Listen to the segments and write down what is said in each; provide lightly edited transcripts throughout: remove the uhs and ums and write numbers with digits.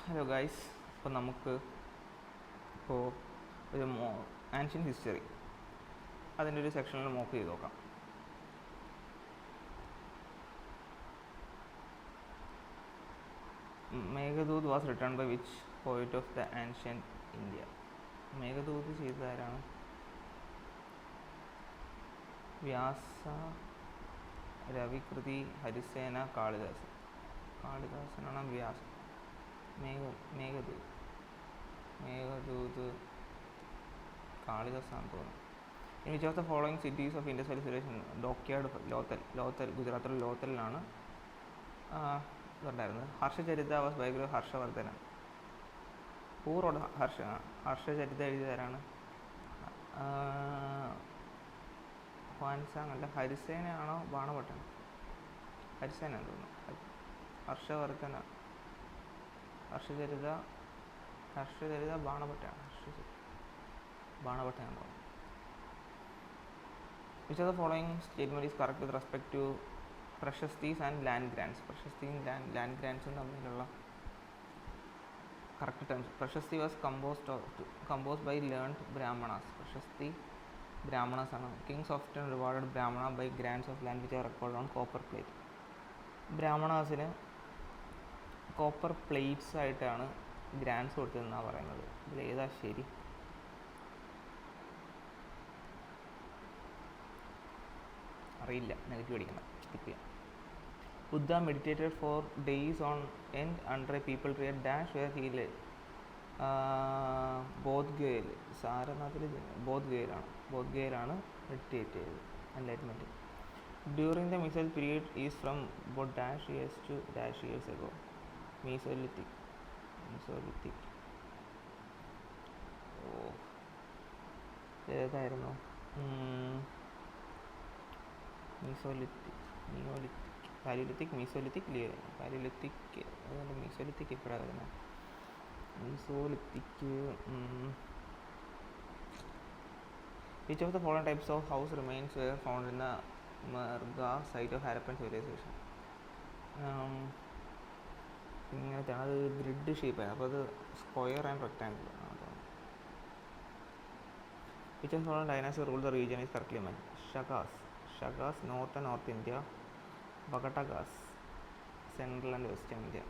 Hello guys, അപ്പോൾ നമുക്ക് ഒരു ആൻഷ്യൻ ഹിസ്റ്ററി അതിൻ്റെ ഒരു സെക്ഷനിൽ മോക്ക് ചെയ്ത് നോക്കാം. Meghdoot was written by which പോയിറ്റ് of the ancient India? Meghdoot ചെയ്തതാരാണ്? വ്യാസ, രവികൃതി, ഹരിസേന, കാളിദാസൻ. കാളിദാസനാണ് വ്യാസൻ. മേഘദൂത് കാളിദാസാണെന്ന് തോന്നുന്നു. In which of the following cities of Indus valley civilisation? Dockyard, Lothal ഗുജറാത്തിലെ ലോത്തലിലാണ് ഇതുണ്ടായിരുന്നത്. Harshacharita was by Harshavardhana. പൂർവ്വ ഹർഷചരിത എഴുതിയതാരാണ്? ഹ്വാൻസാങ് അല്ല, ഹരിസേനയാണോ ബാണഭട്ടൻ? ഹരിസേന എന്ന് തോന്നുന്നു. ഹർഷവർദ്ധന, ഹർഷചരിത ബാണഭട്ടനാണ്. ബാണഭട്ടനാണ് തോന്നുന്നു. Which of the following statement is correct with respect to prashastis and land grants? പ്രശസ്തിയും ലാൻഡ് ഗ്രാൻഡ്സും തമ്മിലുള്ള correct terms. Prashasti was composed by learned Brahmanas. Prashasti Brahmanas ആണ്. Kings often rewarded Brahmana by grants of land which are record on copper plate. ബ്രാഹ്മണാസിന് copper plates ആയിട്ടാണ് grants കൊടുത്തതെന്നാണ് പറയുന്നത്. ഇതിലേതാ ശരി? അറിയില്ല, നെഗറ്റീവ് അടിക്കണം, സ്കിപ്പ് ചെയ്യാം. Buddha meditated for days on end under a people tree at dash where he lived? ബോധ്ഗയയിൽ, സാരനാഥിൽ ബോധ്ഗയയിലാണ് മെഡിറ്റേറ്റ് ചെയ്തത്, enlightenment. During the mesolithic period is from about dash years to dash years ago? Mesolithic. ഏതായിരുന്നു? Palaeolithic, mesolithic, അതുകൊണ്ട് mesolithic എപ്പോഴാണ് വരുന്നത്? Mesolithic. Which of the following types of house remains were found in the Mehrgarh site of Harappan civilisation? ഇങ്ങനത്തെയാണ്. അത് grid ഷേപ്പാണ്, അപ്പോൾ അത് square and rectangle ആണ്. Which of following dynasty rule the region is correctly men? Shakas north India, Vakatakas central and western India.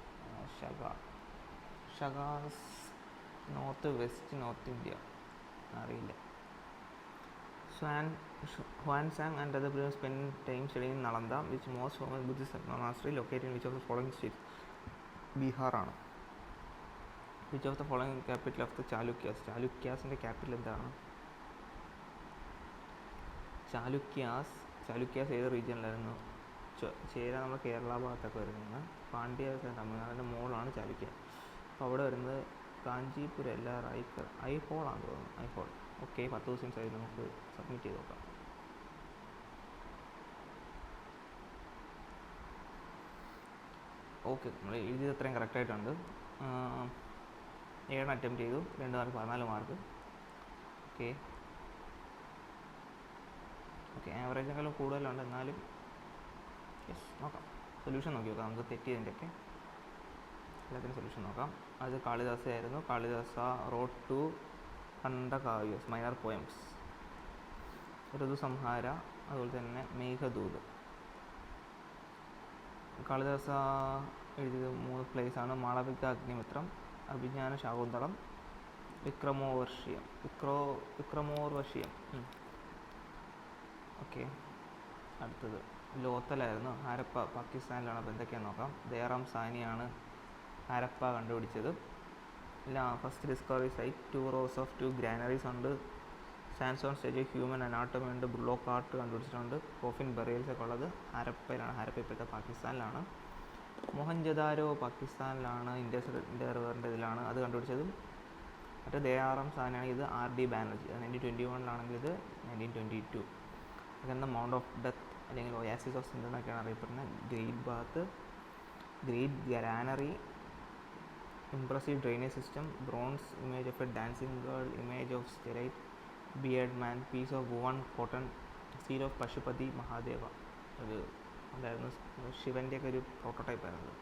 Shakas north India, അറിയില്ല. Xuanzang and other people spend time studying in Nalanda. Which most famous Buddhist monastery located in which of the following states? ബീഹാറാണ്. Which of the following capital of the Chalukyas? ചാലുക്യാസിൻ്റെ capital എന്താണ്? ചാലുക്യാസ് ഏത് റീജിയനിലായിരുന്നു? ചേര നമ്മുടെ കേരള ഭാഗത്തൊക്കെ വരുന്നത്. പാണ്ഡ്യ തമിഴ്നാടിൻ്റെ മോളാണ് ചാലുക്യ. അപ്പോൾ അവിടെ വരുന്നത് കാഞ്ചീപുരം അല്ല, ഐഹോളാണെന്ന് തോന്നുന്നു. ഐഹോൾ. ഓക്കെ, 10 ദിവസം നമുക്ക് സബ്മിറ്റ് ചെയ്ത് നോക്കാം. ഓക്കെ, നമ്മൾ എഴുതിയത് അത്രയും കറക്റ്റായിട്ടുണ്ട്. 7 അറ്റംപ്റ്റ് ചെയ്തു, 2 മാർക്ക്, 14 മാർക്ക്. ഓക്കെ, ആവറേജിനേക്കാളും കൂടുതലുണ്ട്, എന്നാലും നോക്കാം. സൊല്യൂഷൻ നോക്കി നോക്കാം, നമുക്ക് തെറ്റിയതിൻ്റെയൊക്കെ എല്ലാത്തിനും സൊല്യൂഷൻ നോക്കാം. അത് കാളിദാസയായിരുന്നു. Kalidasa wrote two khandakavyas, minor poems. Ritusamhara, അതുപോലെ തന്നെ മേഘദൂത്. കാളിദാസ എഴുതിയത് 3 പ്ലേസാണ്: മാളവിക, അഗ്നിമിത്രം, അഭിജ്ഞാന ശാകുന്തളം, വിക്രമോർവശീയം. ഓക്കെ, അടുത്തത് ലോത്തലായിരുന്നു. ഹാരപ്പ പാകിസ്ഥാനിലാണ്. അപ്പോൾ എന്തൊക്കെയാണെന്ന് നോക്കാം. ദയാറാം സാനിയാണ് ഹാരപ്പ കണ്ടുപിടിച്ചത്. First discovery site. 2 rows of 2 granaries ഉണ്ട്. സാൻഡ്സ്റ്റോൺ സ്റ്റേജ്, ഹ്യൂമൻ അനാട്ടമി ഉണ്ട്. ബ്ലോക്ക് ആർട്ട് കണ്ടുപിടിച്ചിട്ടുണ്ട്. കോഫിൻ ബറിയൽസ് ഒക്കെ ഉള്ളത് ഹാരപ്പയിലാണ്. ഹാരപ്പ ഇപ്പോഴത്തെ പാകിസ്ഥാനിലാണ്. മൊഹൻജദാരോ പാകിസ്ഥാനിലാണ്, ഇൻഡസ് റിവറിൻ്റെ ഇതിലാണ് അത് കണ്ടുപിടിച്ചത്. മറ്റേ ദയാറാം സാനിയാണ്. ഇത് RD ബാനർജി. 1921 ഇത് 1922. അങ്ങനെ മൗണ്ട് ഓഫ് ഡെത്ത് അല്ലെങ്കിൽ ഒയാസിസ് ഓഫ് സിന്ധ് എന്നൊക്കെയാണ് അറിയപ്പെടുന്നത്. Great bath, great granary, impressive drainage system, bronze image of a dancing girl, image of steatite bearded man, piece of woven cotton, seal of Pashupati Mahadeva. ഒരു ഉണ്ടായിരുന്നു, ശിവൻ്റെയൊക്കെ ഒരു പ്രോട്ടോടൈപ്പ് ആയിരുന്നു.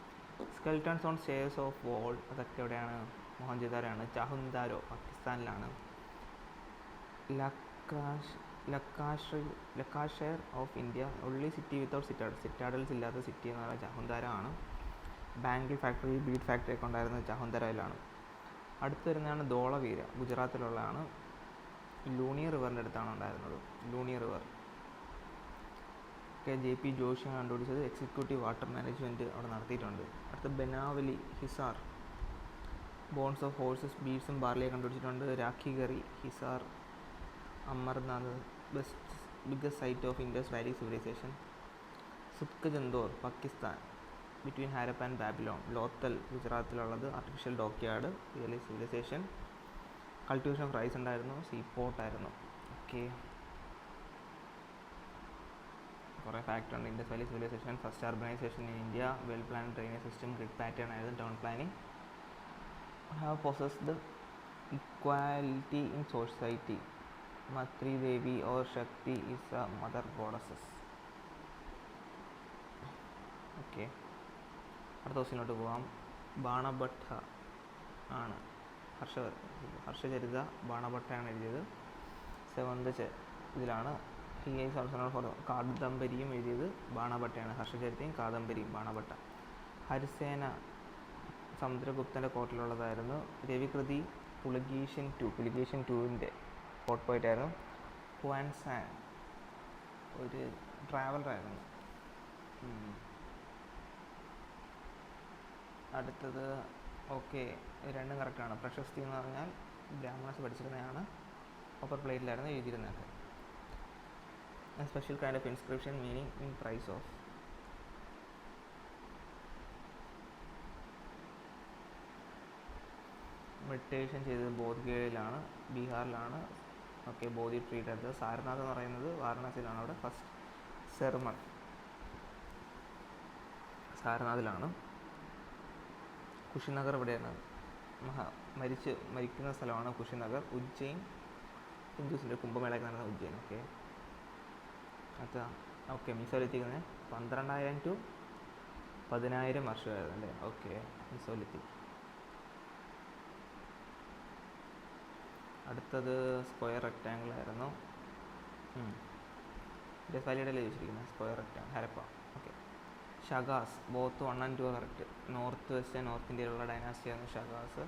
Skeletons on stairs of wall, അതൊക്കെ എവിടെയാണ്? മോഹൻജദാരോയാണ്. ചഹുന്താരോ പാകിസ്ഥാനിലാണ്. Lancashire of India, only city without citadels ഇല്ലാത്ത സിറ്റി എന്ന് പറയുന്നത് ചഹുന്താര ആണ്. ബാംഗിൾ ഫാക്ടറി, ബീഡ് ഫാക്ടറി ഒക്കെ ഉണ്ടായിരുന്നത് ചഹുന്താരയിലാണ്. അടുത്ത് വരുന്നതാണ് ധോളവീര, ഗുജറാത്തിലുള്ളതാണ്. ലൂണി റിവറിൻ്റെ അടുത്താണ് ഉണ്ടായിരുന്നത്. ലൂണി റിവർ ഒക്കെ JP ജോഷിയാണ് കണ്ടുപിടിച്ചത്. എക്സിക്യൂട്ടീവ് വാട്ടർ മാനേജ്മെൻറ്റ് അവിടെ നടത്തിയിട്ടുണ്ട്. അടുത്ത Banawali, Hisar, bones of horses, ബീഡ്സും ബാർലിയെ കണ്ടുപിടിച്ചിട്ടുണ്ട്. Rakhigarhi, Hisar, Amarnath, biggest site of Indus valley civilisation. Sutkagendor, Pakistan, between Harappa and Babylon. Lothal, ഗുജറാത്തിലുള്ളത്. Artificial dockyard, really civilisation. Cultivation of rice ഉണ്ടായിരുന്നു. സീ പോർട്ടായിരുന്നു. ഓക്കെ, കുറേ ഫാക്ടർ ഉണ്ട്. Indus valley civilisation, first urbanisation in India, well plan drainage system, grid pattern ആയിരുന്നു, town planning. Have possessed equality in society. Matri Devi or Shakti is a mother goddesses. Okay, അടുത്ത ക്വസ്റ്റ്യനിലോട്ട് പോകാം. ബാണഭട്ട ആണ് ഹർഷചരിത ബാണഭട്ടയാണ് എഴുതിയത്. സെവന്ത് ഇതിലാണ്. ഹി ഈസ് ഓൾസോ ഫോർ കാദംബരിയും എഴുതിയത് ബാണഭട്ടയാണ്. ഹർഷചരിതയും കാദംബരിയും ബാണഭട്ട. Harisena സമുദ്രഗുപ്തൻ്റെ കോർട്ടിലുള്ളതായിരുന്നു. രവികൃതി പുലിഗേഷ്യൻ 2ൻ്റെ court പോയിട്ടായിരുന്നു. ഹുവാൻസാൻ ഒരു ട്രാവലറായിരുന്നു. അടുത്തത് ഓക്കെ, രണ്ടും കറക്റ്റാണ്. പ്രശസ്തി എന്ന് പറഞ്ഞാൽ ബ്രാഹ്മണസ് പഠിച്ചിരുന്നതാണ്. കോപ്പർ പ്ലേറ്റിലായിരുന്നു എഴുതിയിരുന്നത്. Special kind of inscription meaning in praise of. Meditation ചെയ്തത് ബോധ്ഗയയിലാണ്, ബീഹാറിലാണ്. ഓക്കെ, ബോധി ട്രീറ്റ് എടുത്തത്. സാരനാഥ് എന്ന് പറയുന്നത് വാരണാസിയിലാണ്. അവിടെ ഫസ്റ്റ് സെർമൺ സാരനാഥിലാണ്. കുഷിനഗർ ഇവിടെയാണ്. മരിക്കുന്ന സ്ഥലമാണ് കുഷിനഗർ. ഉജ്ജയിൻ, ഹിന്ദുസിൻ്റെ കുംഭമേളയ്ക്ക് നടന്ന ഉജ്ജയിൻ. ഓക്കെ, അച്ഛാ ഓക്കെ, മിസോലിത്തിക്കുന്നത് 12,000 to 10,000 വർഷമായിരുന്നു അല്ലേ? Okay, mesolithic. അടുത്തത് സ്ക്വയർ റെക്റ്റാങ്കിൾ ആയിരുന്നു. ഇൻഡസ് വാലിയുടെ ചോദിച്ചിരിക്കുന്നത് square rectangle, Harappa. Okay, Shakas, both 1 and 2 correct. North west north ഇന്ത്യയിലുള്ള ഡൈനാസ്റ്റിയായിരുന്നു ഷഗാസ്.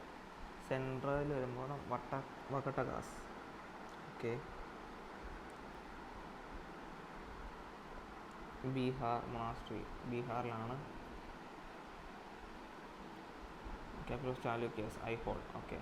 സെൻട്രൽ വരുമ്പോൾ വക്കട്ടഗാസ്. ഓക്കെ, ബീഹാർ മൊണാസ്ട്രി, ബീഹാറിലാണ്. Capital of Chalukyas, Aihole. Okay,